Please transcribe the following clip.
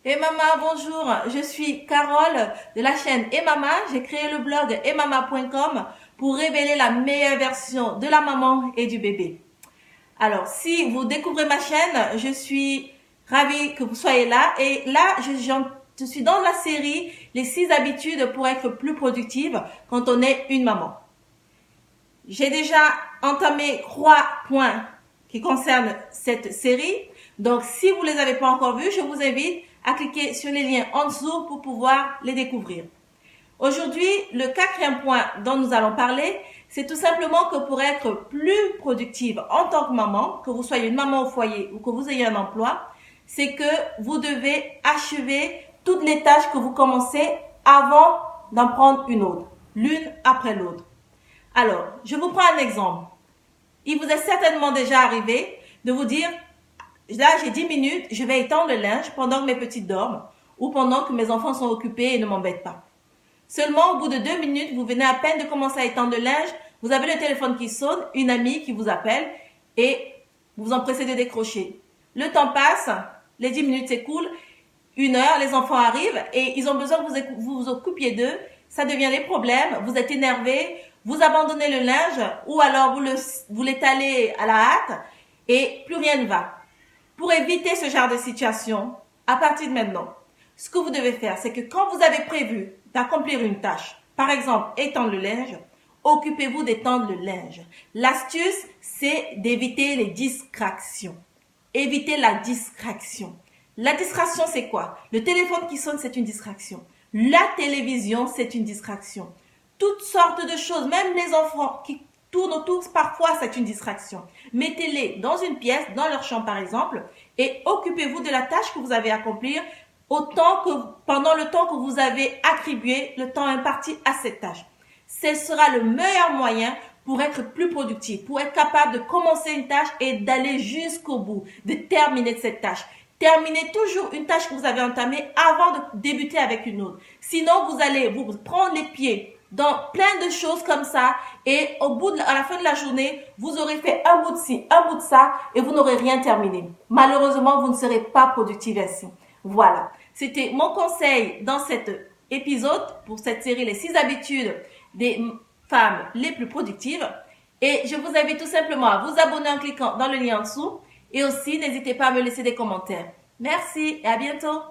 Et Mama, bonjour, je suis Carole de la chaîne Et Mama. J'ai créé le blog emama.com pour révéler la meilleure version de la maman et du bébé. Alors, si vous découvrez ma chaîne, je suis ravie que vous soyez là. Et là, je suis dans la série Les 6 habitudes pour être plus productive quand on est une maman. J'ai déjà entamé 3 points qui concernent cette série. Donc, si vous ne les avez pas encore vus, je vous invite à cliquer sur les liens en dessous pour pouvoir les découvrir. Aujourd'hui, le 4e point dont nous allons parler, c'est tout simplement que pour être plus productive en tant que maman, que vous soyez une maman au foyer ou que vous ayez un emploi, c'est que vous devez achever toutes les tâches que vous commencez avant d'en prendre une autre, l'une après l'autre. Alors, je vous prends un exemple. Il vous est certainement déjà arrivé de vous dire, là j'ai 10 minutes, je vais étendre le linge pendant que mes petites dorment ou pendant que mes enfants sont occupés et ne m'embêtent pas. Seulement, au bout de 2 minutes, vous venez à peine de commencer à étendre le linge, vous avez le téléphone qui sonne, une amie qui vous appelle et vous vous empressez de décrocher. Le temps passe, les 10 minutes s'écoulent, 1 heure, les enfants arrivent et ils ont besoin que vous vous occupiez d'eux. Ça devient des problèmes, vous êtes énervé, vous abandonnez le linge ou alors vous l'étalez à la hâte et plus rien ne va. Pour éviter ce genre de situation, à partir de maintenant, ce que vous devez faire, c'est que quand vous avez prévu d'accomplir une tâche, par exemple étendre le linge, occupez-vous d'étendre le linge. L'astuce, c'est d'éviter les distractions. Évitez la distraction. La distraction, c'est quoi? Le téléphone qui sonne, c'est une distraction. La télévision, c'est une distraction. Toutes sortes de choses, même les enfants qui tournent autour, parfois c'est une distraction. Mettez-les dans une pièce, dans leur chambre par exemple, et occupez-vous de la tâche que vous avez à accomplir pendant le temps que vous avez attribué, le temps imparti à cette tâche. Ce sera le meilleur moyen pour être plus productif, pour être capable de commencer une tâche et d'aller jusqu'au bout, de terminer cette tâche. Terminez toujours une tâche que vous avez entamée avant de débuter avec une autre. Sinon, vous allez vous prendre les pieds dans plein de choses comme ça et à la fin de la journée, vous aurez fait un bout de ci, un bout de ça et vous n'aurez rien terminé. Malheureusement, vous ne serez pas productif ainsi. Voilà, c'était mon conseil dans cet épisode pour cette série Les 6 habitudes des femmes les plus productives. Et je vous invite tout simplement à vous abonner en cliquant dans le lien en dessous. Et aussi, n'hésitez pas à me laisser des commentaires. Merci et à bientôt.